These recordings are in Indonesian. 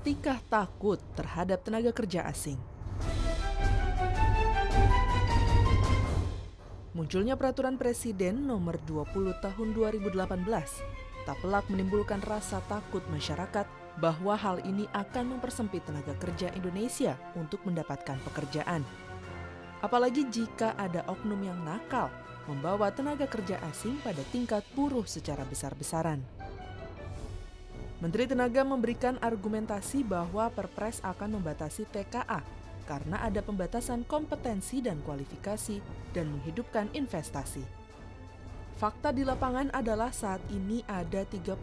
Masihkah takut terhadap tenaga kerja asing? Munculnya peraturan Presiden nomor 20 tahun 2018 tak pelak menimbulkan rasa takut masyarakat bahwa hal ini akan mempersempit tenaga kerja Indonesia untuk mendapatkan pekerjaan. Apalagi jika ada oknum yang nakal membawa tenaga kerja asing pada tingkat buruh secara besar-besaran. Menteri Tenaga memberikan argumentasi bahwa Perpres akan membatasi TKA karena ada pembatasan kompetensi dan kualifikasi dan menghidupkan investasi. Fakta di lapangan adalah saat ini ada 36.000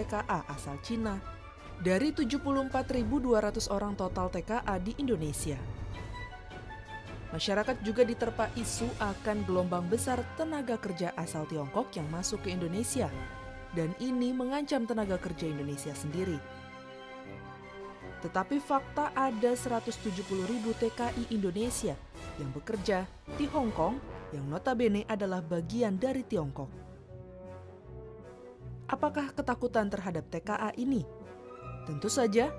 TKA asal Cina dari 74.200 orang total TKA di Indonesia. Masyarakat juga diterpa isu akan gelombang besar tenaga kerja asal Tiongkok yang masuk ke Indonesia, dan ini mengancam tenaga kerja Indonesia sendiri. Tetapi fakta ada 170.000 TKI Indonesia yang bekerja di Hong Kong yang notabene adalah bagian dari Tiongkok. Apakah ketakutan terhadap TKA ini? Tentu saja,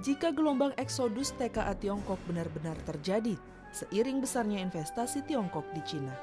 jika gelombang eksodus TKA Tiongkok benar-benar terjadi seiring besarnya investasi Tiongkok di Cina.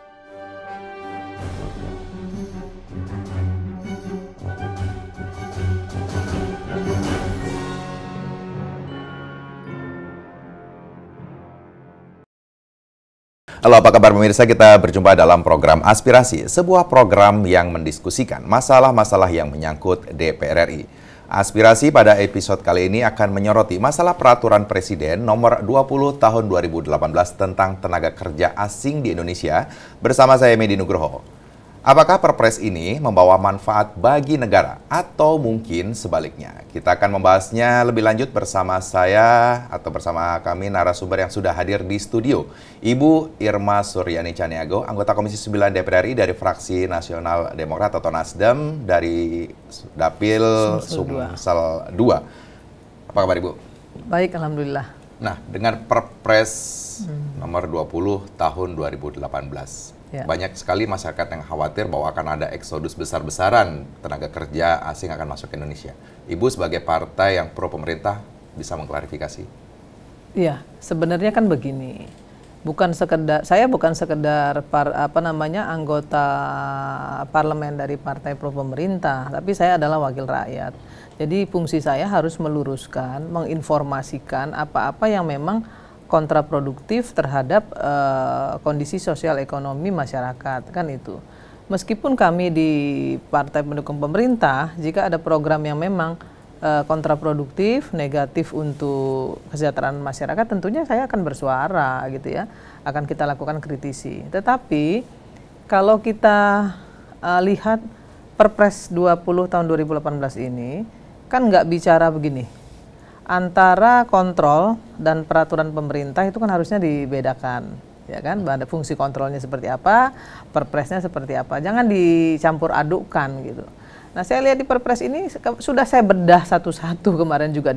Halo, apa kabar pemirsa? Kita berjumpa dalam program Aspirasi, sebuah program yang mendiskusikan masalah-masalah yang menyangkut DPR RI. Aspirasi pada episode kali ini akan menyoroti masalah peraturan Presiden nomor 20 tahun 2018 tentang tenaga kerja asing di Indonesia bersama saya Medi Nugroho. Apakah Perpres ini membawa manfaat bagi negara atau mungkin sebaliknya? Kita akan membahasnya lebih lanjut bersama saya atau bersama kami narasumber yang sudah hadir di studio. Ibu Irma Suryani Caniago, anggota Komisi 9 DPR RI dari Fraksi Nasional Demokrat atau Nasdem dari Dapil Sumsel 2. Apa kabar Ibu? Baik, Alhamdulillah. Nah, dengan Perpres nomor 20 tahun 2018. Ya. Banyak sekali masyarakat yang khawatir bahwa akan ada eksodus besar-besaran tenaga kerja asing akan masuk ke Indonesia. Ibu sebagai partai yang pro pemerintah bisa mengklarifikasi? Iya, sebenarnya kan begini. Saya bukan sekedar anggota parlemen dari partai pro pemerintah, tapi saya adalah wakil rakyat. Jadi fungsi saya harus meluruskan, menginformasikan apa-apa yang memang kontraproduktif terhadap kondisi sosial ekonomi masyarakat, kan itu. Meskipun kami di partai pendukung pemerintah, jika ada program yang memang kontraproduktif, negatif untuk kesejahteraan masyarakat, tentunya saya akan bersuara gitu ya, akan kita lakukan kritisi. Tetapi kalau kita lihat Perpres 20 tahun 2018 ini, kan nggak bicara begini. Antara kontrol dan peraturan pemerintah itu kan harusnya dibedakan, ya kan? Ada fungsi kontrolnya seperti apa, perpresnya seperti apa. Jangan dicampur adukkan gitu. Nah, saya lihat di Perpres ini sudah saya bedah satu-satu kemarin juga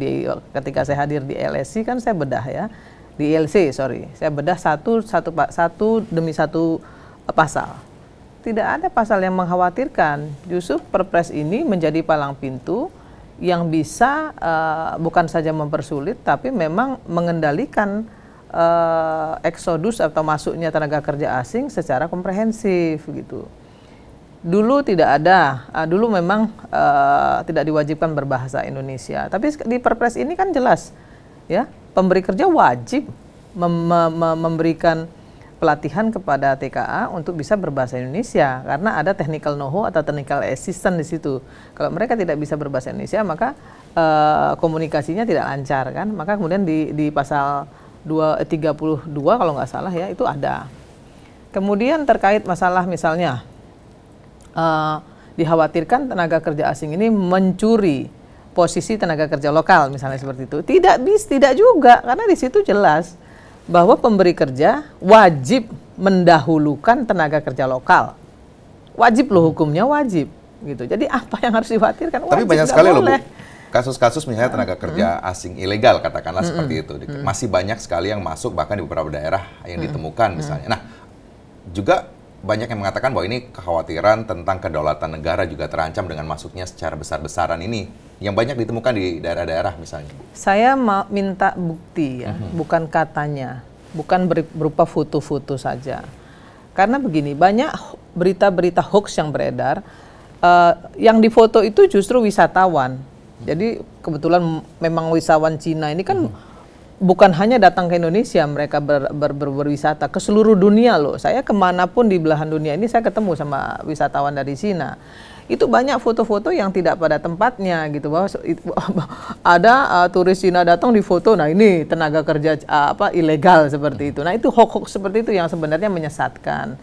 ketika saya hadir di LSI kan saya bedah ya, di ILC saya bedah satu demi satu pasal. Tidak ada pasal yang mengkhawatirkan. Justru Perpres ini menjadi palang pintu yang bisa bukan saja mempersulit, tapi memang mengendalikan eksodus atau masuknya tenaga kerja asing secara komprehensif gitu. Dulu tidak ada, dulu memang tidak diwajibkan berbahasa Indonesia. Tapi di Perpres ini kan jelas, ya, pemberi kerja wajib memberikan pelatihan kepada TKA untuk bisa berbahasa Indonesia karena ada technical know-how atau technical assistant di situ. Kalau mereka tidak bisa berbahasa Indonesia, maka komunikasinya tidak lancar kan. Maka kemudian di pasal 32 kalau nggak salah ya itu ada. Kemudian terkait masalah misalnya dikhawatirkan tenaga kerja asing ini mencuri posisi tenaga kerja lokal misalnya seperti itu. Tidak juga karena di situ jelas bahwa pemberi kerja wajib mendahulukan tenaga kerja lokal. Wajib loh, hukumnya wajib gitu. Jadi apa yang harus dikhawatirkan? Tapi banyak sekali loh Bu, kasus-kasus misalnya tenaga kerja asing ilegal katakanlah seperti itu. Masih banyak sekali yang masuk bahkan di beberapa daerah yang ditemukan misalnya. Nah, juga banyak yang mengatakan bahwa ini kekhawatiran tentang kedaulatan negara juga terancam dengan masuknya secara besar-besaran ini yang banyak ditemukan di daerah-daerah misalnya. Saya mau minta bukti ya, bukan katanya, bukan berupa foto-foto saja. Karena begini, banyak berita-berita hoax yang beredar, yang difoto itu justru wisatawan. Jadi kebetulan memang wisatawan Cina ini kan bukan hanya datang ke Indonesia, mereka berwisata ke seluruh dunia loh. Saya kemanapun di belahan dunia ini saya ketemu sama wisatawan dari Cina. Itu banyak foto-foto yang tidak pada tempatnya gitu, bahwa ada turis Cina datang di foto, nah ini tenaga kerja ilegal seperti itu. Nah itu hoax seperti itu yang sebenarnya menyesatkan.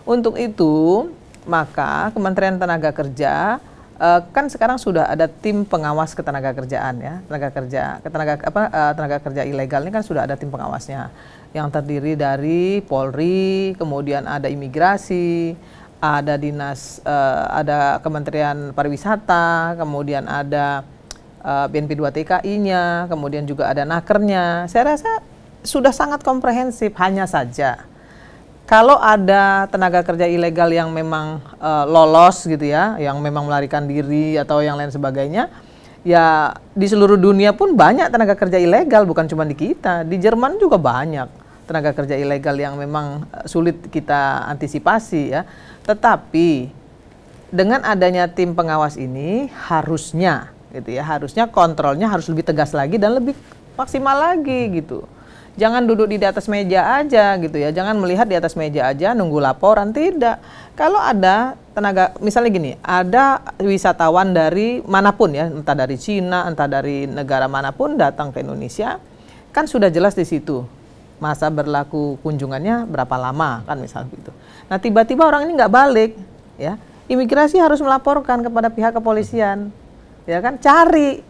Untuk itu maka Kementerian Tenaga Kerja kan sekarang sudah ada tim pengawas ketenaga kerjaan ya, tenaga kerja ilegal ini kan sudah ada tim pengawasnya yang terdiri dari Polri, kemudian ada imigrasi, ada ada Kementerian Pariwisata, kemudian ada BNP 2 TKI-nya, kemudian juga ada Nakernya. Saya rasa sudah sangat komprehensif, hanya saja kalau ada tenaga kerja ilegal yang memang lolos gitu ya, yang memang melarikan diri atau yang lain sebagainya, ya di seluruh dunia pun banyak tenaga kerja ilegal, bukan cuma di kita. Di Jerman juga banyak tenaga kerja ilegal yang memang sulit kita antisipasi ya. Tetapi dengan adanya tim pengawas ini harusnya gitu ya, harusnya kontrolnya harus lebih tegas lagi dan lebih maksimal lagi gitu. Jangan duduk di atas meja aja gitu ya, jangan melihat di atas meja aja nunggu laporan, tidak. Kalau ada tenaga, misalnya gini, ada wisatawan dari manapun ya, entah dari Cina, entah dari negara manapun datang ke Indonesia, kan sudah jelas di situ masa berlaku kunjungannya berapa lama kan misalnya gitu. Nah tiba-tiba orang ini nggak balik, ya, imigrasi harus melaporkan kepada pihak kepolisian, ya kan, cari.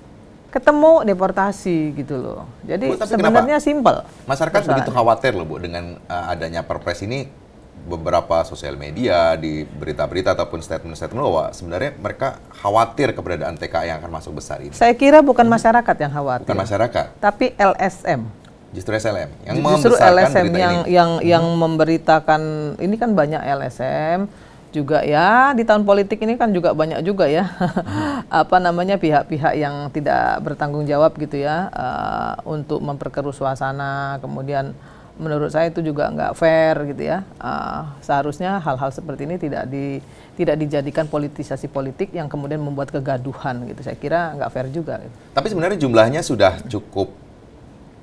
Ketemu deportasi gitu loh. Jadi sebenarnya simpel. Masyarakat begitu khawatir loh Bu dengan adanya Perpres ini. Beberapa sosial media, di berita-berita ataupun statement-statement bahwa sebenarnya mereka khawatir keberadaan TKI yang akan masuk besar ini. Saya kira bukan masyarakat yang khawatir. Bukan masyarakat. Tapi LSM. Justru SLM yang justru LSM yang ini. Memberitakan ini kan banyak LSM. Juga ya di tahun politik ini kan juga banyak juga ya pihak-pihak yang tidak bertanggung jawab gitu ya untuk memperkeruh suasana, kemudian menurut saya itu juga nggak fair gitu ya. Seharusnya hal-hal seperti ini tidak dijadikan politisasi politik yang kemudian membuat kegaduhan gitu. Saya kira nggak fair juga gitu. Tapi sebenarnya jumlahnya sudah cukup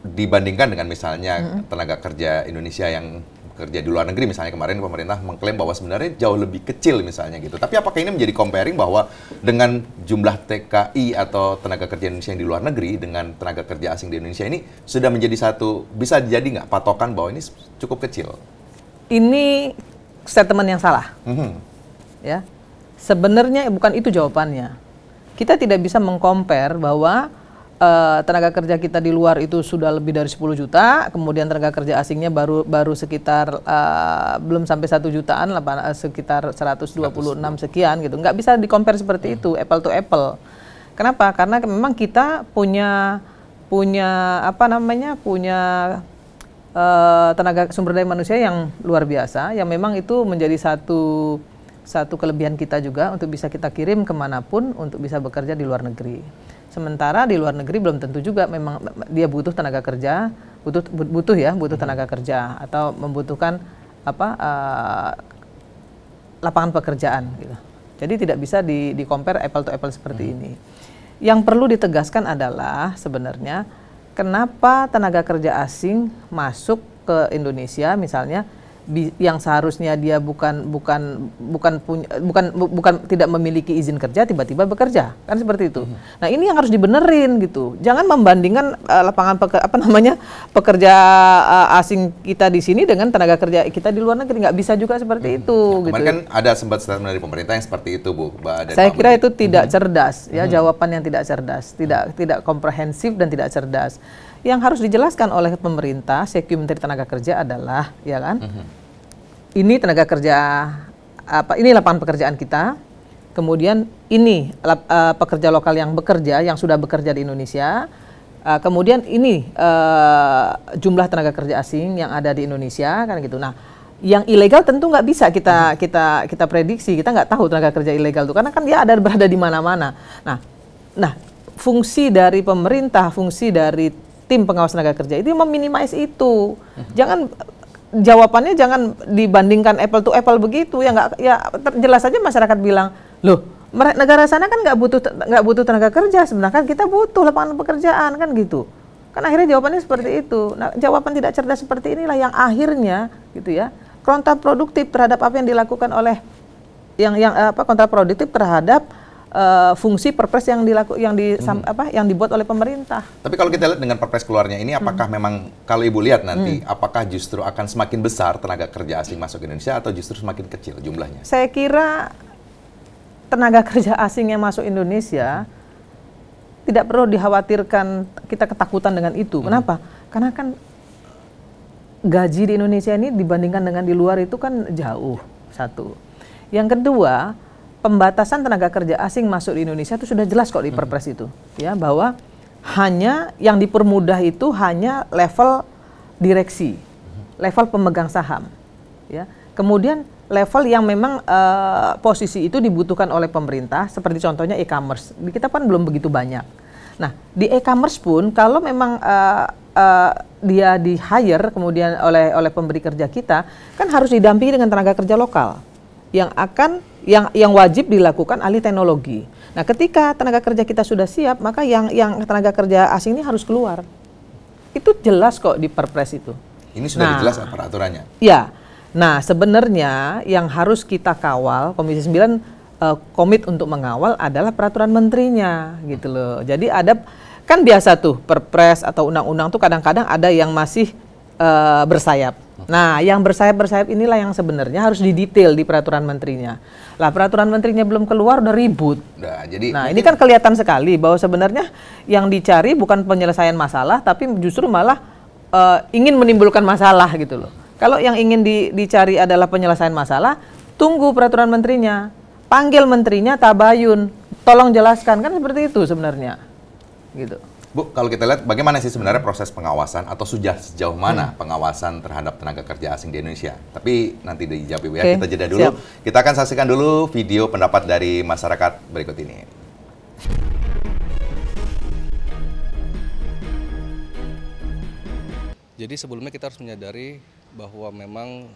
dibandingkan dengan misalnya tenaga kerja Indonesia yang kerja di luar negeri. Misalnya kemarin pemerintah mengklaim bahwa sebenarnya jauh lebih kecil misalnya gitu. Tapi apakah ini menjadi comparing bahwa dengan jumlah TKI atau tenaga kerja Indonesia yang di luar negeri dengan tenaga kerja asing di Indonesia ini sudah menjadi satu, bisa jadi nggak patokan bahwa ini cukup kecil? Ini statement yang salah. Ya, sebenarnya bukan itu jawabannya. Kita tidak bisa mengcompare bahwa tenaga kerja kita di luar itu sudah lebih dari 10 juta, kemudian tenaga kerja asingnya baru sekitar belum sampai 1 jutaan, sekitar 126 sekian gitu. Nggak bisa di-compare seperti itu, apple to apple. Kenapa? Karena memang kita punya tenaga sumber daya manusia yang luar biasa, yang memang itu menjadi satu kelebihan kita juga untuk bisa kita kirim kemanapun untuk bisa bekerja di luar negeri. Sementara di luar negeri belum tentu juga memang dia butuh tenaga kerja, butuh tenaga kerja atau membutuhkan lapangan pekerjaan gitu. Jadi tidak bisa di-compare apple to apple seperti ini. Yang perlu ditegaskan adalah sebenarnya kenapa tenaga kerja asing masuk ke Indonesia misalnya yang seharusnya dia bukan tidak memiliki izin kerja tiba-tiba bekerja, kan seperti itu. Nah ini yang harus dibenerin gitu. Jangan membandingkan pekerja asing kita di sini dengan tenaga kerja kita di luar negeri, nggak bisa juga seperti itu. Kemarin gitu. Kan ada sempat statement dari pemerintah yang seperti itu, Bu. Saya kira itu tidak cerdas, ya, jawaban yang tidak cerdas, tidak komprehensif dan tidak cerdas. Yang harus dijelaskan oleh pemerintah, Sekyu Menteri Tenaga Kerja adalah, ya kan, ini tenaga kerja, ini lapangan pekerjaan kita, kemudian ini pekerja lokal yang bekerja, yang sudah bekerja di Indonesia, kemudian ini jumlah tenaga kerja asing yang ada di Indonesia, kan gitu. Nah, yang ilegal tentu nggak bisa kita prediksi, kita nggak tahu tenaga kerja ilegal itu karena kan dia berada di mana-mana. Nah, fungsi dari pemerintah, fungsi dari tim pengawas tenaga kerja itu meminimais itu. Jawabannya jangan dibandingkan apple to apple begitu jelas saja masyarakat bilang, loh negara sana kan nggak butuh tenaga kerja, sebenarnya kita butuh lapangan pekerjaan kan gitu. Kan akhirnya jawabannya seperti itu. Nah, jawaban tidak cerdas seperti inilah yang akhirnya gitu ya kontraproduktif terhadap apa yang dilakukan oleh kontraproduktif terhadap fungsi perpres yang dibuat oleh pemerintah. Tapi kalau kita lihat dengan perpres keluarnya ini, apakah memang kalau Ibu lihat nanti, apakah justru akan semakin besar tenaga kerja asing masuk ke Indonesia atau justru semakin kecil jumlahnya? Saya kira tenaga kerja asing yang masuk Indonesia tidak perlu dikhawatirkan, kita ketakutan dengan itu. Kenapa? Karena kan gaji di Indonesia ini dibandingkan dengan di luar itu kan jauh, satu. Yang kedua, pembatasan tenaga kerja asing masuk di Indonesia itu sudah jelas kok di perpres itu, ya, bahwa hanya yang dipermudah itu hanya level direksi, level pemegang saham, ya. Kemudian level yang memang posisi itu dibutuhkan oleh pemerintah, seperti contohnya e-commerce. Di kita kan belum begitu banyak. Nah, di e-commerce pun kalau memang dia di hire kemudian oleh pemberi kerja kita, kan harus didampingi dengan tenaga kerja lokal yang wajib dilakukan alih teknologi. Nah, ketika tenaga kerja kita sudah siap, maka yang tenaga kerja asing ini harus keluar. Itu jelas kok di perpres itu. Ini sudah jelas peraturannya. Ya. Nah, sebenarnya yang harus kita kawal, Komisi 9 komit untuk mengawal adalah peraturan menterinya gitu loh. Jadi kan biasa tuh perpres atau undang-undang tuh kadang-kadang ada yang masih bersayap. Nah, yang bersayap-bersayap inilah yang sebenarnya harus didetail di peraturan menterinya. Lah, peraturan menterinya belum keluar udah ribut. Nah, ini kan kelihatan sekali bahwa sebenarnya yang dicari bukan penyelesaian masalah, tapi justru malah ingin menimbulkan masalah gitu loh. Kalau yang ingin dicari adalah penyelesaian masalah, tunggu peraturan menterinya, panggil menterinya tabayun, tolong jelaskan, kan seperti itu sebenarnya, gitu. Bu, kalau kita lihat bagaimana sih sebenarnya proses pengawasan atau sudah sejauh mana pengawasan terhadap tenaga kerja asing di Indonesia? Tapi nanti dijawab Ibu ya, kita jeda dulu. Siap. Kita akan saksikan dulu video pendapat dari masyarakat berikut ini. Jadi sebelumnya kita harus menyadari bahwa memang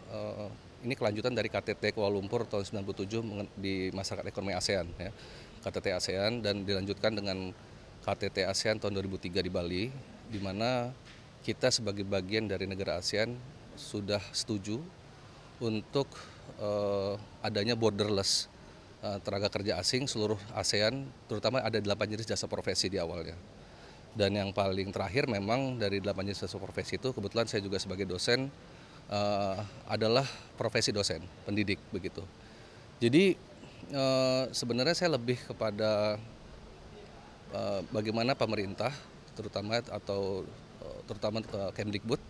ini kelanjutan dari KTT Kuala Lumpur tahun 97 di masyarakat ekonomi ASEAN, ya. KTT ASEAN, dan dilanjutkan dengan KTT ASEAN tahun 2003 di Bali, di mana kita sebagai bagian dari negara ASEAN sudah setuju untuk adanya borderless tenaga kerja asing seluruh ASEAN, terutama ada 8 jenis jasa profesi di awalnya. Dan yang paling terakhir memang dari 8 jenis jasa profesi itu, kebetulan saya juga sebagai dosen, adalah profesi dosen, pendidik begitu. Jadi sebenarnya saya lebih kepada bagaimana pemerintah terutama Kemdikbud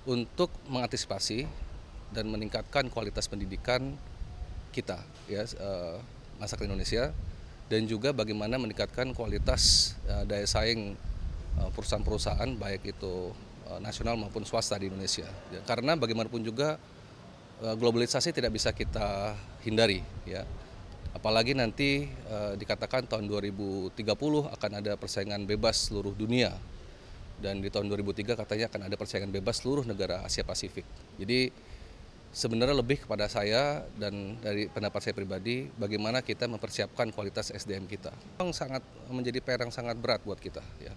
untuk mengantisipasi dan meningkatkan kualitas pendidikan kita, ya, masyarakat Indonesia, dan juga bagaimana meningkatkan kualitas daya saing perusahaan-perusahaan baik itu nasional maupun swasta di Indonesia. Ya, karena bagaimanapun juga globalisasi tidak bisa kita hindari, ya. Apalagi nanti dikatakan tahun 2030 akan ada persaingan bebas seluruh dunia. Dan di tahun 2003 katanya akan ada persaingan bebas seluruh negara Asia Pasifik. Jadi sebenarnya lebih kepada saya dan dari pendapat saya pribadi, bagaimana kita mempersiapkan kualitas SDM kita. Memang sangat menjadi PR yang sangat berat buat kita, ya.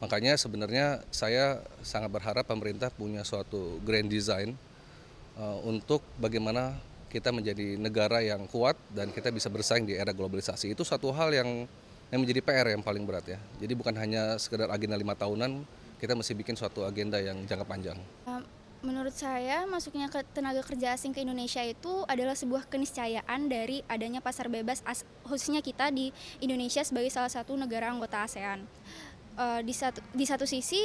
Makanya sebenarnya saya sangat berharap pemerintah punya suatu grand design untuk bagaimana kita menjadi negara yang kuat dan kita bisa bersaing di era globalisasi. Itu satu hal yang menjadi PR yang paling berat, ya. Jadi bukan hanya sekedar agenda 5 tahunan, kita mesti bikin suatu agenda yang jangka panjang. Menurut saya, masuknya tenaga kerja asing ke Indonesia itu adalah sebuah keniscayaan dari adanya pasar bebas, khususnya kita di Indonesia sebagai salah satu negara anggota ASEAN. Di satu sisi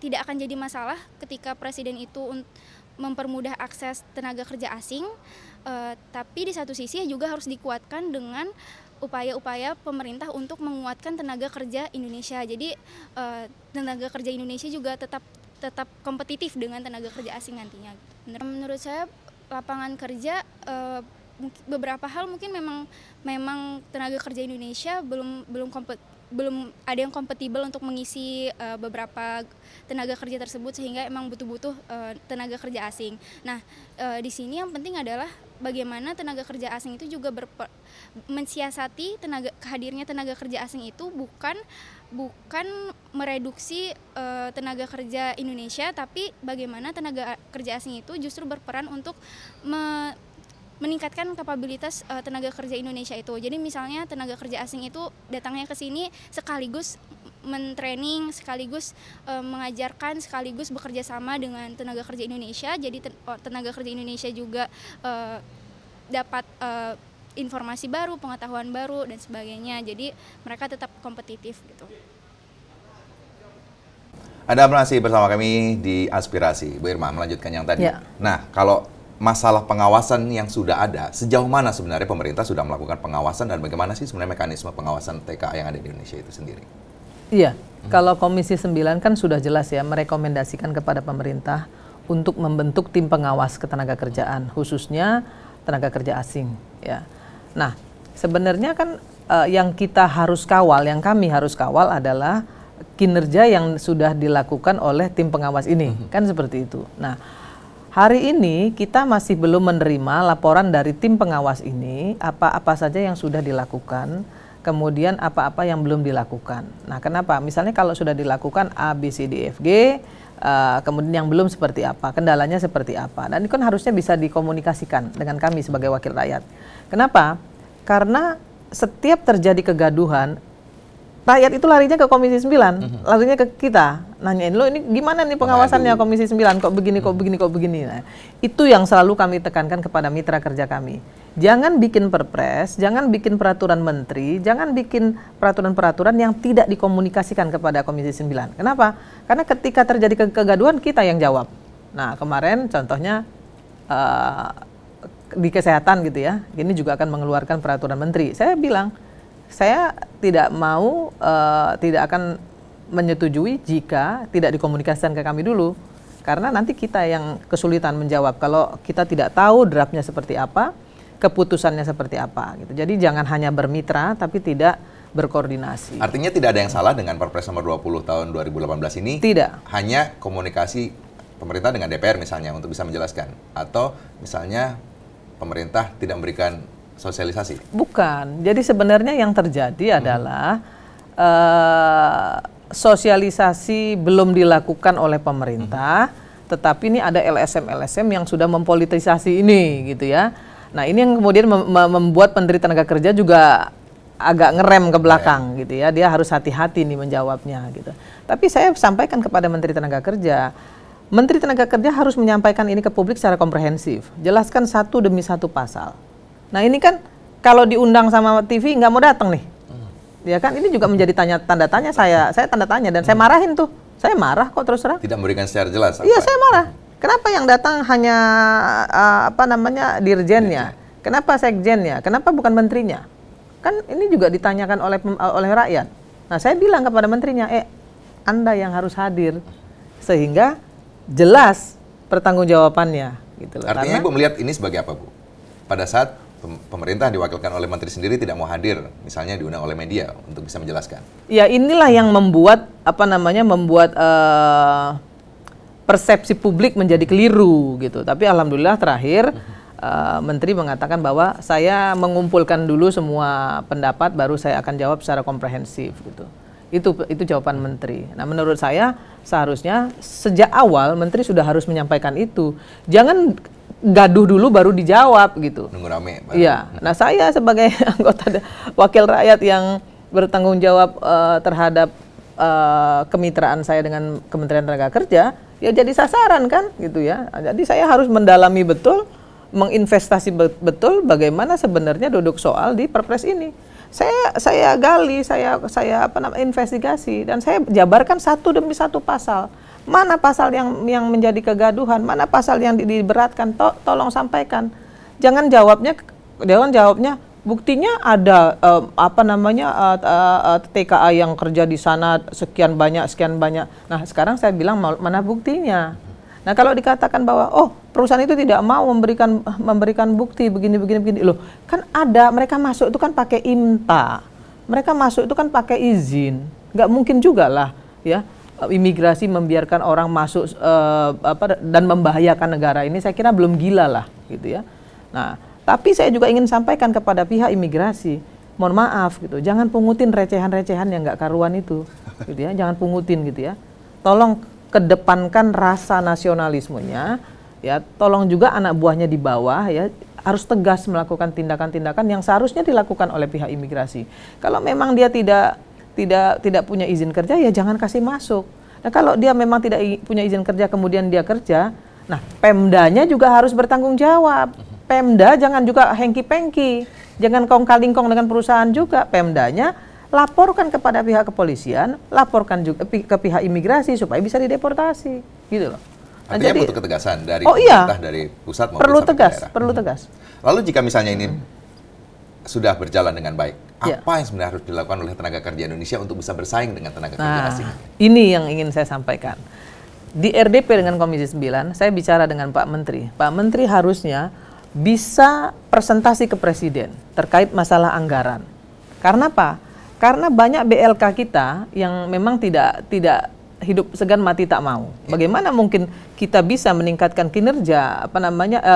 tidak akan jadi masalah ketika presiden itu mempermudah akses tenaga kerja asing, tapi di satu sisi juga harus dikuatkan dengan upaya-upaya pemerintah untuk menguatkan tenaga kerja Indonesia. Jadi tenaga kerja Indonesia juga tetap tetap kompetitif dengan tenaga kerja asing nantinya. Menurut saya lapangan kerja beberapa hal mungkin memang tenaga kerja Indonesia belum ada yang kompatibel untuk mengisi beberapa tenaga kerja tersebut, sehingga emang butuh tenaga kerja asing. Nah, di sini yang penting adalah bagaimana tenaga kerja asing itu juga mensiasati hadirnya tenaga kerja asing itu bukan mereduksi tenaga kerja Indonesia, tapi bagaimana tenaga kerja asing itu justru berperan untuk meningkatkan kapabilitas tenaga kerja Indonesia itu. Jadi misalnya tenaga kerja asing itu datangnya ke sini sekaligus mentraining, sekaligus mengajarkan, sekaligus bekerja sama dengan tenaga kerja Indonesia. Jadi tenaga kerja Indonesia juga dapat informasi baru, pengetahuan baru dan sebagainya. Jadi mereka tetap kompetitif gitu. Anda masih bersama kami di Aspirasi. Bu Irma melanjutkan yang tadi. Ya. Nah, kalau masalah pengawasan yang sudah ada, sejauh mana sebenarnya pemerintah sudah melakukan pengawasan dan bagaimana sih sebenarnya mekanisme pengawasan TKA yang ada di Indonesia itu sendiri? Iya, kalau Komisi 9 kan sudah jelas ya merekomendasikan kepada pemerintah untuk membentuk tim pengawas ketenagakerjaan, khususnya tenaga kerja asing. Ya. Nah, sebenarnya kan yang kita harus kawal, yang kami harus kawal adalah kinerja yang sudah dilakukan oleh tim pengawas ini, kan seperti itu. Nah, hari ini kita masih belum menerima laporan dari tim pengawas ini apa-apa saja yang sudah dilakukan, kemudian apa-apa yang belum dilakukan. Nah, kenapa? Misalnya kalau sudah dilakukan A, B, C, D, F, G, kemudian yang belum seperti apa, kendalanya seperti apa. Dan ini kan harusnya bisa dikomunikasikan dengan kami sebagai wakil rakyat. Kenapa? Karena setiap terjadi kegaduhan, rakyat itu larinya ke Komisi 9, larinya ke kita, nanyain, lo ini gimana nih pengawasannya Komisi 9, kok begini, kok begini, kok begini. Nah, itu yang selalu kami tekankan kepada mitra kerja kami. Jangan bikin perpres, jangan bikin peraturan menteri, jangan bikin peraturan-peraturan yang tidak dikomunikasikan kepada Komisi 9. Kenapa? Karena ketika terjadi kegaduhan, kita yang jawab. Nah, kemarin contohnya di kesehatan gitu ya, ini juga akan mengeluarkan peraturan menteri. Saya bilang, saya tidak mau, tidak akan menyetujui jika tidak dikomunikasikan ke kami dulu. Karena nanti kita yang kesulitan menjawab kalau kita tidak tahu draftnya seperti apa, keputusannya seperti apa. Gitu. Jadi jangan hanya bermitra tapi tidak berkoordinasi. Artinya tidak ada yang salah dengan Perpres nomor 20 tahun 2018 ini? Tidak. Hanya komunikasi pemerintah dengan DPR misalnya untuk bisa menjelaskan? Atau misalnya pemerintah tidak memberikan sosialisasi? Bukan. Jadi sebenarnya yang terjadi adalah sosialisasi belum dilakukan oleh pemerintah, tetapi ini ada LSM-LSM yang sudah mempolitisasi ini, gitu ya. Nah, ini yang kemudian membuat Menteri Tenaga Kerja juga agak ngerem ke belakang, gitu ya. Dia harus hati-hati nih menjawabnya, gitu. Tapi saya sampaikan kepada Menteri Tenaga Kerja, Menteri Tenaga Kerja harus menyampaikan ini ke publik secara komprehensif. Jelaskan satu demi satu pasal. Nah, ini kan kalau diundang sama TV nggak mau datang nih. Ya kan, ini juga menjadi tanda tanya saya tanda tanya dan saya marahin tuh. Saya marah kok terus terang. Tidak memberikan secara jelas. Iya, saya marah. Kenapa yang datang hanya dirjennya? Kenapa sekjennya? Kenapa bukan menterinya? Kan ini juga ditanyakan oleh rakyat. Nah, saya bilang kepada menterinya, Anda yang harus hadir sehingga jelas pertanggungjawabannya gitu loh. Artinya Ibu melihat ini sebagai apa, Bu? Pada saat pemerintah diwakilkan oleh menteri sendiri tidak mau hadir, misalnya diundang oleh media untuk bisa menjelaskan. Ya, inilah yang membuat persepsi publik menjadi keliru gitu. Tapi alhamdulillah terakhir menteri mengatakan bahwa saya mengumpulkan dulu semua pendapat baru saya akan jawab secara komprehensif gitu. Itu jawaban menteri. Nah, menurut saya seharusnya sejak awal menteri sudah harus menyampaikan itu. Jangan gaduh dulu baru dijawab gitu. Nunggu rame. Iya. Nah, saya sebagai anggota wakil rakyat yang bertanggung jawab terhadap kemitraan saya dengan Kementerian Tenaga Kerja, ya jadi sasaran kan gitu ya. Jadi saya harus mendalami betul, menginvestasi betul bagaimana sebenarnya duduk soal di Perpres ini. Saya gali, saya investigasi dan saya jabarkan satu demi satu pasal. Mana pasal yang menjadi kegaduhan, mana pasal yang diberatkan, tolong sampaikan. Jangan jawabnya Buktinya ada TKA yang kerja di sana sekian banyak. Nah, sekarang saya bilang mana buktinya? Nah, kalau dikatakan bahwa perusahaan itu tidak mau memberikan bukti begini. Loh, kan ada, mereka masuk itu kan pakai IMTA. Mereka masuk itu kan pakai izin. Nggak mungkin juga lah ya imigrasi membiarkan orang masuk dan membahayakan negara ini. Saya kira belum gila lah gitu ya. Nah, tapi saya juga ingin sampaikan kepada pihak imigrasi, mohon maaf gitu, jangan pungutin recehan-recehan yang nggak karuan itu, gitu ya, jangan pungutin gitu ya. Tolong kedepankan rasa nasionalismenya, ya. Tolong juga anak buahnya di bawah ya harus tegas melakukan tindakan-tindakan yang seharusnya dilakukan oleh pihak imigrasi. Kalau memang dia tidak punya izin kerja, ya jangan kasih masuk. Nah, kalau dia memang tidak punya izin kerja kemudian dia kerja, nah Pemdanya juga harus bertanggung jawab. Pemda jangan juga hengki-pengki, jangan kong-kalingkong dengan perusahaan juga. Pemdanya laporkan kepada pihak kepolisian, laporkan juga ke pihak imigrasi supaya bisa dideportasi, gitu loh. Nah, artinya jadi, butuh ketegasan dari pemerintah, dari pusat maupun perlu sampai tegas, daerah. perlu tegas. Lalu jika misalnya ini sudah berjalan dengan baik, Ya. apa yang sebenarnya harus dilakukan oleh tenaga kerja Indonesia untuk bisa bersaing dengan tenaga kerja asing? Ini yang ingin saya sampaikan. Di RDP dengan Komisi 9, saya bicara dengan Pak Menteri. Pak Menteri harusnya bisa presentasi ke Presiden terkait masalah anggaran. Karena apa? Karena banyak BLK kita yang memang tidak hidup segan mati tak mau. Bagaimana mungkin kita bisa meningkatkan kinerja,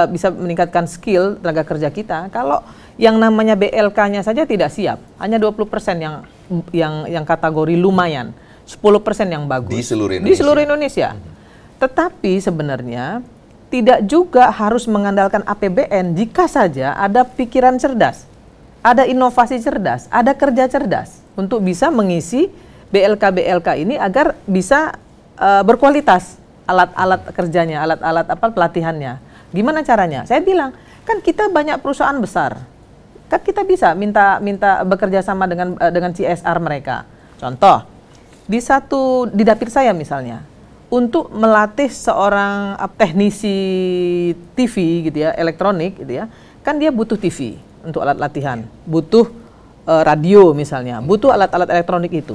bisa meningkatkan skill tenaga kerja kita kalau yang namanya BLK-nya saja tidak siap. Hanya 20% yang kategori lumayan, 10% yang bagus. Di seluruh Indonesia. Di seluruh Indonesia. Tetapi sebenarnya tidak juga harus mengandalkan APBN jika saja ada pikiran cerdas, ada inovasi cerdas, ada kerja cerdas untuk bisa mengisi BLK ini agar bisa berkualitas alat-alat kerjanya, alat-alat pelatihannya. Gimana caranya? Saya bilang, kan kita banyak perusahaan besar, kan kita bisa minta bekerja sama dengan CSR mereka. Contoh, di dapur saya misalnya, untuk melatih seorang teknisi TV gitu ya, elektronik gitu ya, kan dia butuh TV untuk alat latihan, butuh radio misalnya, butuh alat-alat elektronik itu.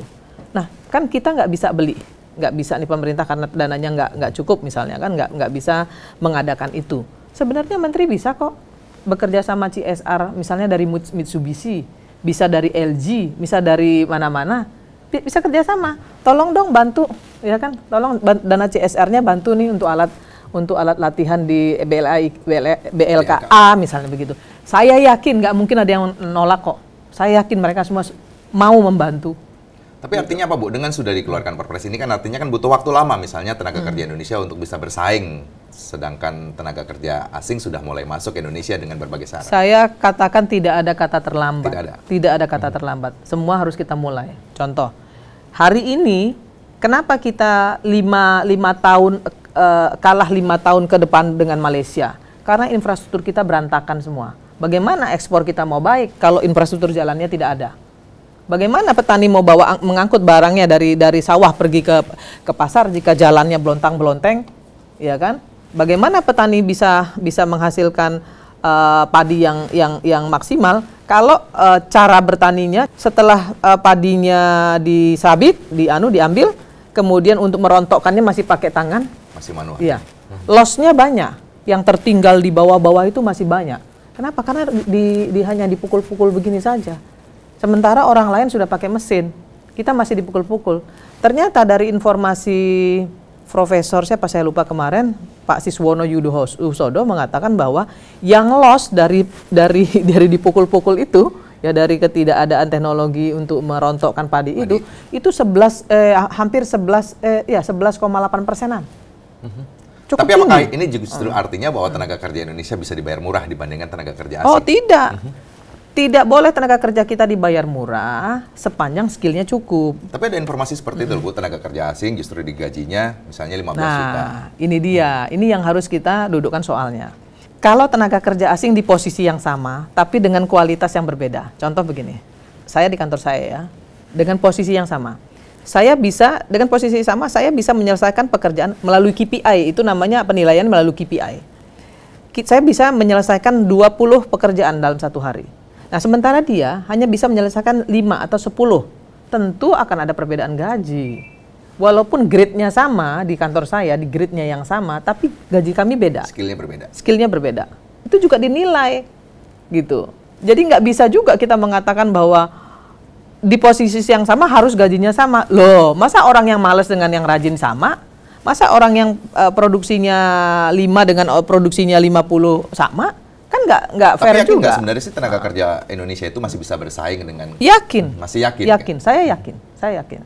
Nah, kan kita nggak bisa beli, nggak bisa nih pemerintah karena dananya nggak cukup misalnya kan, nggak bisa mengadakan itu. Sebenarnya Menteri bisa kok bekerja sama CSR, misalnya dari Mitsubishi, bisa dari LG, bisa dari mana-mana, bisa kerjasama. Tolong dong bantu, ya kan? Tolong dana CSR-nya bantu nih untuk alat latihan di BLKA misalnya begitu. Saya yakin nggak mungkin ada yang nolak kok. Saya yakin mereka semua mau membantu. Tapi artinya apa, Bu? Dengan sudah dikeluarkan Perpres ini kan artinya kan butuh waktu lama misalnya tenaga kerja Indonesia untuk bisa bersaing, sedangkan tenaga kerja asing sudah mulai masuk ke Indonesia dengan berbagai syarat. Saya katakan tidak ada kata terlambat. Tidak ada. Tidak ada kata terlambat. Semua harus kita mulai. Contoh, hari ini kenapa kita 5 tahun kalah 5 tahun ke depan dengan Malaysia? Karena infrastruktur kita berantakan semua. Bagaimana ekspor kita mau baik kalau infrastruktur jalannya tidak ada? Bagaimana petani mau mengangkut barangnya dari sawah pergi ke pasar jika jalannya belontang-belonteng, ya kan? Bagaimana petani bisa menghasilkan padi yang maksimal kalau cara bertaninya setelah padinya disabit, diambil, kemudian untuk merontokkannya masih pakai tangan? Masih manual. Iya. Loss-nya banyak. Yang tertinggal di bawah-bawah itu masih banyak. Kenapa? Karena hanya dipukul-pukul begini saja. Sementara orang lain sudah pakai mesin, kita masih dipukul-pukul. Ternyata dari informasi profesor, saya lupa kemarin, Pak Siswono Yudohusodo mengatakan bahwa yang loss dari dipukul-pukul itu, ya dari ketidakadaan teknologi untuk merontokkan padi itu hampir 11,8%. Cukup Tapi apakah tinggi. ini justru artinya bahwa tenaga kerja Indonesia bisa dibayar murah dibandingkan tenaga kerja asing? Oh tidak. Tidak boleh tenaga kerja kita dibayar murah sepanjang skillnya cukup. Tapi ada informasi seperti itu, Bu, tenaga kerja asing justru digajinya misalnya 15 juta. Nah, ini dia. Ini yang harus kita dudukkan soalnya. Kalau tenaga kerja asing di posisi yang sama, tapi dengan kualitas yang berbeda. Contoh begini, saya di kantor saya ya, dengan posisi yang sama. Saya bisa menyelesaikan pekerjaan melalui KPI, itu namanya penilaian melalui KPI. Saya bisa menyelesaikan 20 pekerjaan dalam satu hari. Nah, sementara dia hanya bisa menyelesaikan 5 atau 10. Tentu akan ada perbedaan gaji. Walaupun grade-nya sama di kantor saya, di grade-nya yang sama, tapi gaji kami beda. Skillnya berbeda. Skillnya berbeda. Itu juga dinilai, gitu. Jadi nggak bisa juga kita mengatakan bahwa di posisi yang sama harus gajinya sama. Loh, masa orang yang malas dengan yang rajin sama? Masa orang yang produksinya 5 dengan produksinya 50 sama? Kan nggak fair juga. Tapi yakin nggak sebenarnya sih tenaga kerja Indonesia itu masih bisa bersaing dengan? Yakin. Masih yakin? Yakin, kan? Saya yakin.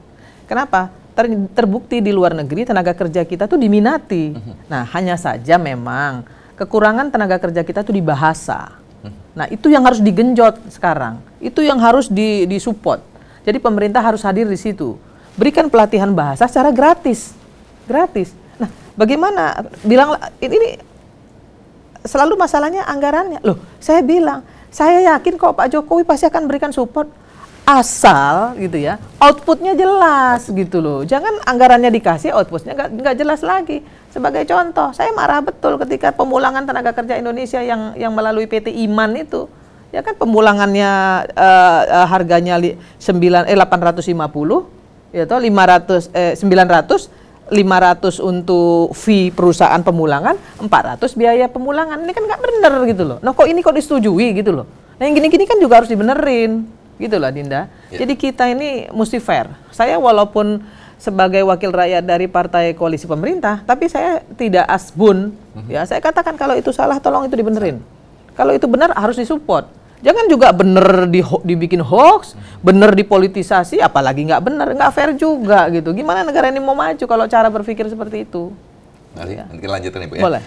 Kenapa? Terbukti di luar negeri tenaga kerja kita tuh diminati. Nah, hanya saja memang kekurangan tenaga kerja kita tuh di bahasa. Nah, itu yang harus digenjot sekarang. Itu yang harus disupport. Jadi pemerintah harus hadir di situ. Berikan pelatihan bahasa secara gratis. Gratis. Nah, bagaimana? Bilang ini selalu masalahnya anggarannya. Loh, saya bilang, saya yakin kok Pak Jokowi pasti akan berikan support asal gitu ya, outputnya jelas gitu loh. Jangan anggarannya dikasih, outputnya nggak jelas lagi. Sebagai contoh, saya marah betul ketika pemulangan tenaga kerja Indonesia yang melalui PT Iman itu, ya kan pemulangannya harganya 850, ya toh 900 untuk fee perusahaan pemulangan, 400 biaya pemulangan. Ini kan nggak bener gitu loh. Nah, kok ini disetujui gitu loh. Nah, yang gini-gini kan juga harus dibenerin. Gitu lah, Dinda. Ya. Jadi kita ini mesti fair. Saya walaupun sebagai wakil rakyat dari partai koalisi pemerintah, tapi saya tidak asbun. Ya, saya katakan kalau itu salah tolong itu dibenerin. Kalau itu benar harus disupport. Jangan juga bener dibikin hoax, bener dipolitisasi, apalagi nggak bener, nggak fair juga gitu. Gimana negara ini mau maju kalau cara berpikir seperti itu? Ya. Nanti lanjutin Ibu ya. Boleh.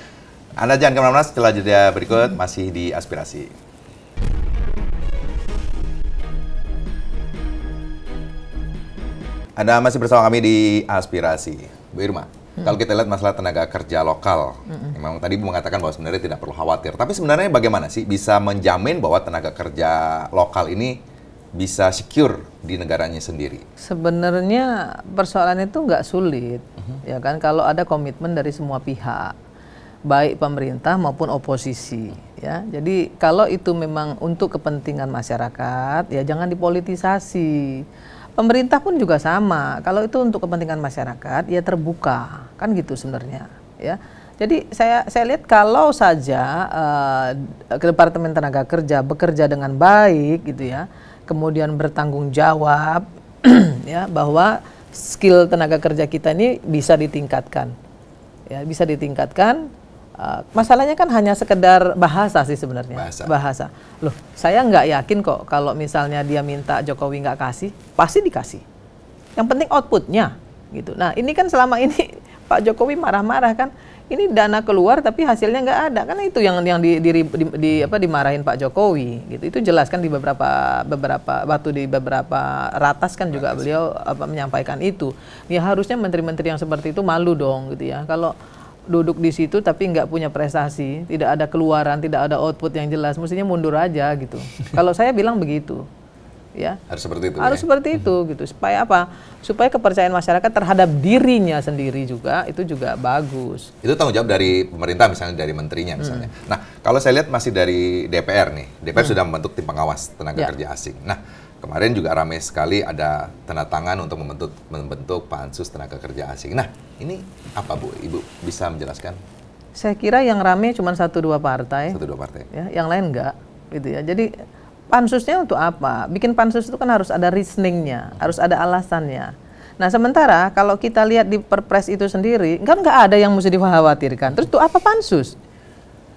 Anda jangan kemana-mana, setelah jeda berikut masih di Aspirasi. Anda masih bersama kami di Aspirasi. Bu Irma, kalau kita lihat masalah tenaga kerja lokal, memang tadi Ibu mengatakan bahwa sebenarnya tidak perlu khawatir. Tapi sebenarnya bagaimana sih bisa menjamin bahwa tenaga kerja lokal ini bisa secure di negaranya sendiri? Sebenarnya persoalan itu nggak sulit, ya kan? Kalau ada komitmen dari semua pihak, baik pemerintah maupun oposisi, ya. Jadi kalau itu memang untuk kepentingan masyarakat, ya jangan dipolitisasi. Pemerintah pun juga sama. Kalau itu untuk kepentingan masyarakat, ya terbuka, kan gitu sebenarnya, ya. Jadi saya lihat kalau saja Departemen Tenaga Kerja bekerja dengan baik, gitu ya, kemudian bertanggung jawab, ya, bahwa skill tenaga kerja kita ini bisa ditingkatkan, ya, bisa ditingkatkan. Masalahnya kan hanya sekedar bahasa sih sebenarnya. Bahasa. Loh, saya nggak yakin kok kalau misalnya dia minta Jokowi nggak kasih, pasti dikasih. Yang penting outputnya, gitu. Nah, ini kan selama ini Pak Jokowi marah-marah kan, ini dana keluar tapi hasilnya nggak ada, kan itu yang dimarahin Pak Jokowi, gitu. Itu jelas kan di beberapa waktu di beberapa ratas kan juga beliau menyampaikan itu. Ya harusnya menteri-menteri yang seperti itu malu dong, gitu ya. Kalau duduk di situ tapi nggak punya prestasi, tidak ada keluaran, tidak ada output yang jelas, mestinya mundur aja gitu. Kalau saya bilang begitu, ya. Harus seperti itu. Harus seperti itu gitu. Supaya apa? Supaya kepercayaan masyarakat terhadap dirinya sendiri juga itu juga bagus. Itu tanggung jawab dari pemerintah misalnya, dari menterinya misalnya. Nah, kalau saya lihat masih dari DPR nih. DPR sudah membentuk tim pengawas tenaga kerja asing. Nah, kemarin juga ramai sekali ada tanda tangan untuk membentuk Pansus Tenaga Kerja Asing. Nah, ini apa Bu? Ibu bisa menjelaskan? Saya kira yang ramai cuma 1-2 partai. 1-2 partai. Ya, yang lain enggak, gitu ya. Jadi pansusnya untuk apa? Bikin pansus itu kan harus ada reasoningnya, harus ada alasannya. Nah, sementara kalau kita lihat di Perpres itu sendiri, kan nggak ada yang mesti dikhawatirkan. Terus itu apa pansus?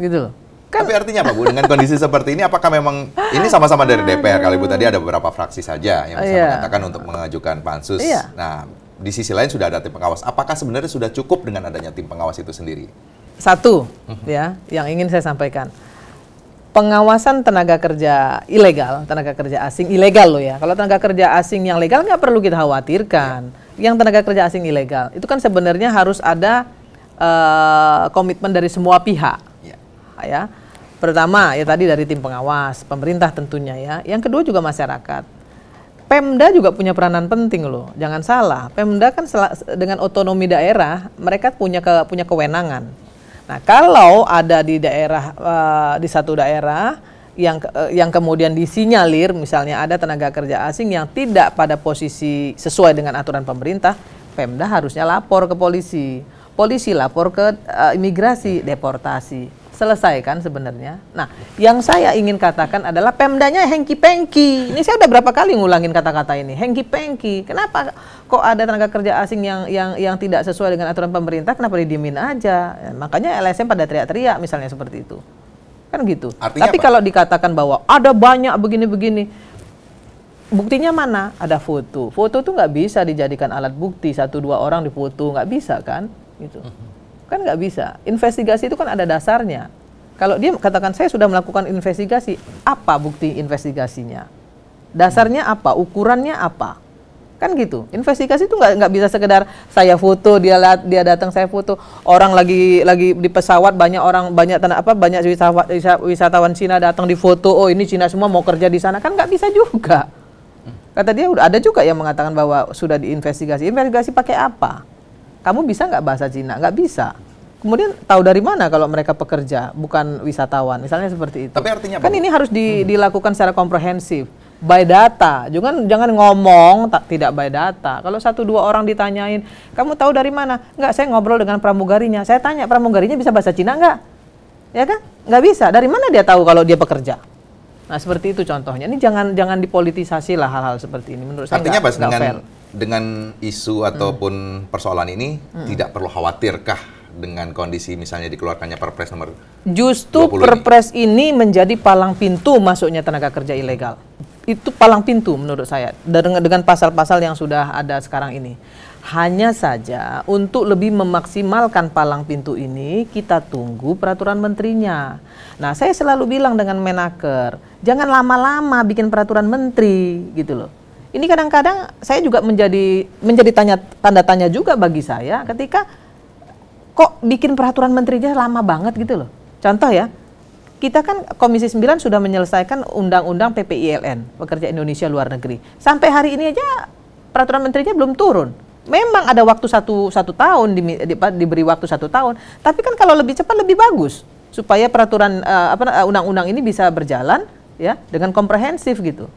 Gitu loh. Tapi artinya apa Bu, dengan kondisi seperti ini apakah memang ini sama-sama dari DPR? Kalau Ibu tadi ada beberapa fraksi saja yang bisa mengatakan untuk mengajukan pansus. Nah, di sisi lain sudah ada tim pengawas. Apakah sebenarnya sudah cukup dengan adanya tim pengawas itu sendiri? Satu, ya, yang ingin saya sampaikan. Pengawasan tenaga kerja ilegal, tenaga kerja asing ilegal loh ya. Kalau tenaga kerja asing yang legal nggak perlu kita khawatirkan. Yang tenaga kerja asing ilegal, itu kan sebenarnya harus ada komitmen dari semua pihak. Ya. Pertama ya tadi dari tim pengawas, pemerintah tentunya ya. Yang kedua juga masyarakat. Pemda juga punya peranan penting loh. Jangan salah, Pemda kan dengan otonomi daerah, mereka punya kewenangan. Nah, kalau ada di daerah di satu daerah yang kemudian disinyalir misalnya ada tenaga kerja asing yang tidak pada posisi sesuai dengan aturan pemerintah, Pemda harusnya lapor ke polisi, polisi lapor ke imigrasi, deportasi. Selesai kan sebenarnya. Nah, yang saya ingin katakan adalah Pemdanya hengki-pengki. Ini saya udah berapa kali ngulangin kata-kata ini, hengki-pengki. Kenapa kok ada tenaga kerja asing yang tidak sesuai dengan aturan pemerintah, kenapa didiemin aja? Ya, makanya LSM pada teriak-teriak misalnya seperti itu. Kan gitu. Artinya tapi apa? Kalau dikatakan bahwa ada banyak begini-begini, buktinya mana? Ada foto. Foto tuh nggak bisa dijadikan alat bukti, 1-2 orang difoto, nggak bisa kan? Gitu. Kan nggak bisa. Investigasi itu kan ada dasarnya. Kalau dia katakan saya sudah melakukan investigasi, apa bukti investigasinya? Dasarnya apa? Ukurannya apa? Kan gitu. Investigasi itu nggak bisa sekedar saya foto, dia datang saya foto. Orang lagi di pesawat banyak wisatawan Cina datang di foto. Oh ini Cina semua mau kerja di sana, kan nggak bisa juga. Kata dia udah ada juga yang mengatakan bahwa sudah diinvestigasi. Investigasi pakai apa? Kamu bisa nggak bahasa Cina? Nggak bisa. Kemudian tahu dari mana kalau mereka pekerja, bukan wisatawan, misalnya seperti itu. Tapi artinya kan apa? Ini harus dilakukan secara komprehensif, by data. Jangan ngomong tidak by data. Kalau 1-2 orang ditanyain, kamu tahu dari mana? Nggak, saya ngobrol dengan pramugarinya. Saya tanya, pramugarinya bisa bahasa Cina nggak? Ya kan? Nggak bisa. Dari mana dia tahu kalau dia pekerja? Nah seperti itu contohnya. Ini jangan dipolitisasi lah hal-hal seperti ini. Menurut saya artinya nggak fair. Dengan isu ataupun persoalan ini tidak perlu khawatirkah dengan kondisi misalnya dikeluarkannya Perpres nomor Justru 20 Perpres ini menjadi palang pintu masuknya tenaga kerja ilegal. Itu palang pintu menurut saya dengan pasal-pasal yang sudah ada sekarang ini. Hanya saja untuk lebih memaksimalkan palang pintu ini kita tunggu peraturan menterinya. Nah, saya selalu bilang dengan Menaker, jangan lama-lama bikin peraturan menteri gitu loh. Ini kadang-kadang saya juga menjadi tanda tanya juga bagi saya ketika kok bikin peraturan menterinya lama banget gitu loh. Contoh ya, kita kan Komisi 9 sudah menyelesaikan Undang-Undang PPILN, Pekerja Indonesia Luar Negeri. Sampai hari ini aja peraturan menterinya belum turun. Memang ada waktu satu tahun, diberi waktu 1 tahun. Tapi kan kalau lebih cepat lebih bagus supaya peraturan undang-undang ini bisa berjalan ya dengan komprehensif gitu.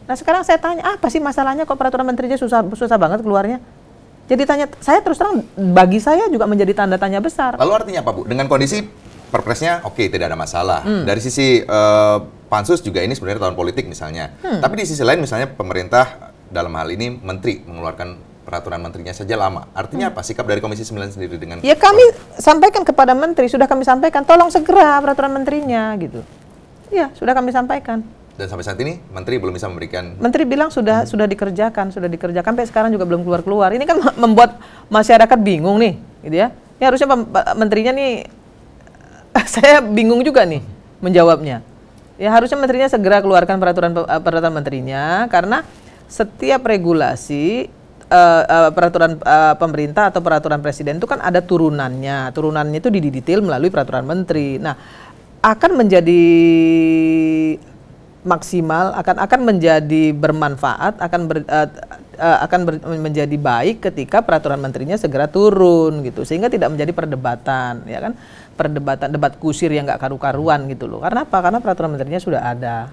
Nah sekarang saya tanya, apa sih masalahnya kok peraturan menterinya susah banget keluarnya? Jadi saya terus terang bagi saya juga menjadi tanda tanya besar. Lalu artinya apa Bu? Dengan kondisi Perpresnya oke, tidak ada masalah. Dari sisi Pansus juga ini sebenarnya tahun politik misalnya. Tapi di sisi lain misalnya pemerintah dalam hal ini menteri mengeluarkan peraturan menterinya saja lama. Artinya apa sikap dari Komisi 9 sendiri dengan ya kami sampaikan kepada menteri, sudah kami sampaikan tolong segera peraturan menterinya gitu. Ya, sudah kami sampaikan. Dan sampai saat ini menteri belum bisa memberikan. Menteri bilang sudah dikerjakan sampai sekarang juga belum keluar. Ini kan membuat masyarakat bingung nih, gitu ya. Ini harusnya menterinya nih saya bingung juga nih menjawabnya. Ya harusnya menterinya segera keluarkan peraturan menterinya karena setiap regulasi peraturan pemerintah atau peraturan presiden itu kan ada turunannya. Turunannya itu didetail melalui peraturan menteri. Nah, akan menjadi maksimal, akan menjadi bermanfaat, akan menjadi baik ketika peraturan menterinya segera turun gitu, sehingga tidak menjadi perdebatan, ya kan, debat kusir yang nggak karu-karuan gitu loh. Karena apa? Karena peraturan menterinya sudah ada.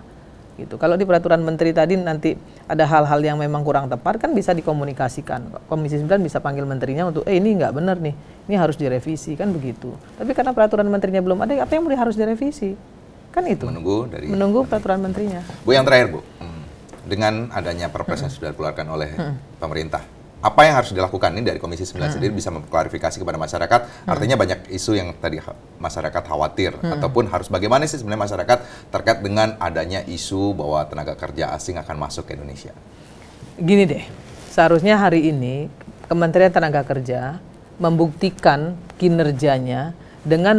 Gitu. Kalau di peraturan menteri tadi nanti ada hal-hal yang memang kurang tepat kan bisa dikomunikasikan. Komisi 9 bisa panggil menterinya untuk ini nggak benar nih, ini harus direvisi kan begitu. Tapi karena peraturan menterinya belum ada, apa yang harus direvisi? Kan itu. Menunggu peraturan menterinya. Bu yang terakhir Bu, dengan adanya Perpres yang sudah dikeluarkan oleh pemerintah, apa yang harus dilakukan ini dari Komisi 9 sendiri bisa mengklarifikasi kepada masyarakat? Artinya banyak isu yang tadi masyarakat khawatir ataupun harus bagaimana sih sebenarnya masyarakat terkait dengan adanya isu bahwa tenaga kerja asing akan masuk ke Indonesia? Gini deh, seharusnya hari ini Kementerian Tenaga Kerja membuktikan kinerjanya dengan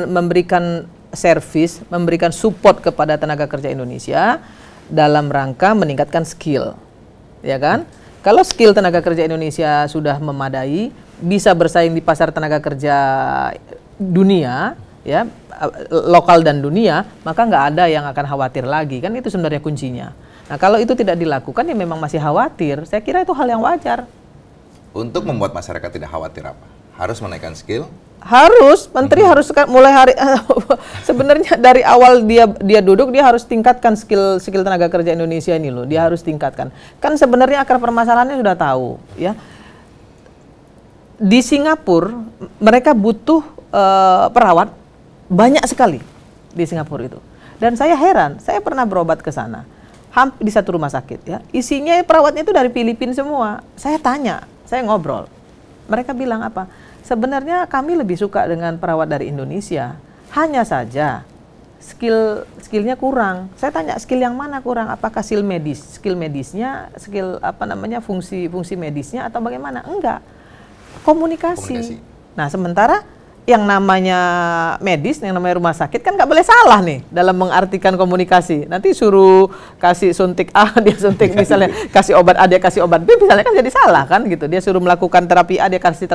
memberikan servis, memberikan support kepada tenaga kerja Indonesia dalam rangka meningkatkan skill, ya kan? Kalau skill tenaga kerja Indonesia sudah memadai, bisa bersaing di pasar tenaga kerja dunia, ya lokal dan dunia, maka nggak ada yang akan khawatir lagi, kan itu sebenarnya kuncinya. Nah kalau itu tidak dilakukan, ya memang masih khawatir. Saya kira itu hal yang wajar. Untuk membuat masyarakat tidak khawatir apa? Harus menaikkan skill, Harus, menteri harus mulai hari sebenarnya dari awal dia duduk dia harus tingkatkan skill tenaga kerja Indonesia ini loh. Dia harus tingkatkan. Kan sebenarnya akar permasalahannya sudah tahu, ya. Di Singapura mereka butuh perawat banyak sekali di Singapura itu. Dan saya heran, saya pernah berobat ke sana. Hampir di satu rumah sakit, ya. Isinya perawatnya itu dari Filipina semua. Saya tanya, saya ngobrol. Mereka bilang apa? Sebenarnya kami lebih suka dengan perawat dari Indonesia. Hanya saja skillnya kurang. Saya tanya skill yang mana kurang? Apakah skill medisnya, fungsi medisnya atau bagaimana? Enggak. Komunikasi. Nah, sementara yang namanya medis, yang namanya rumah sakit kan nggak boleh salah nih dalam mengartikan komunikasi. Nanti suruh kasih suntik A, dia suntik misalnya kasih obat A, dia kasih obat B, misalnya kan jadi salah kan gitu. Dia suruh melakukan terapi A, dia kasih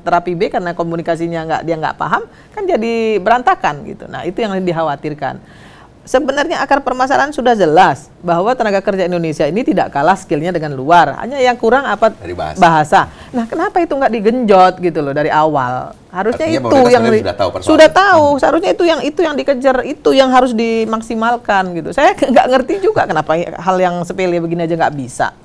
terapi B karena komunikasinya dia nggak paham, kan jadi berantakan gitu. Nah, itu yang dikhawatirkan. Sebenarnya akar permasalahan sudah jelas bahwa tenaga kerja Indonesia ini tidak kalah skillnya dengan luar. Hanya yang kurang apa? Dari bahasa. Nah, kenapa itu nggak digenjot gitu loh dari awal? Harusnya artinya itu yang sudah tahu. Seharusnya itu yang dikejar, itu yang harus dimaksimalkan gitu. Saya nggak ngerti juga kenapa hal yang sepele begini aja nggak bisa,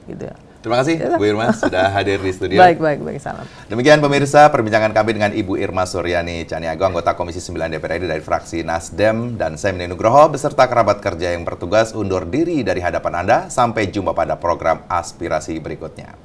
gitu ya. Terima kasih Bu Irma sudah hadir di studio. Baik, salam. Demikian pemirsa perbincangan kami dengan Ibu Irma Suryani Caniago, anggota Komisi 9 DPR RI dari fraksi Nasdem, dan saya Meni Nugroho beserta kerabat kerja yang bertugas undur diri dari hadapan Anda. Sampai jumpa pada program aspirasi berikutnya.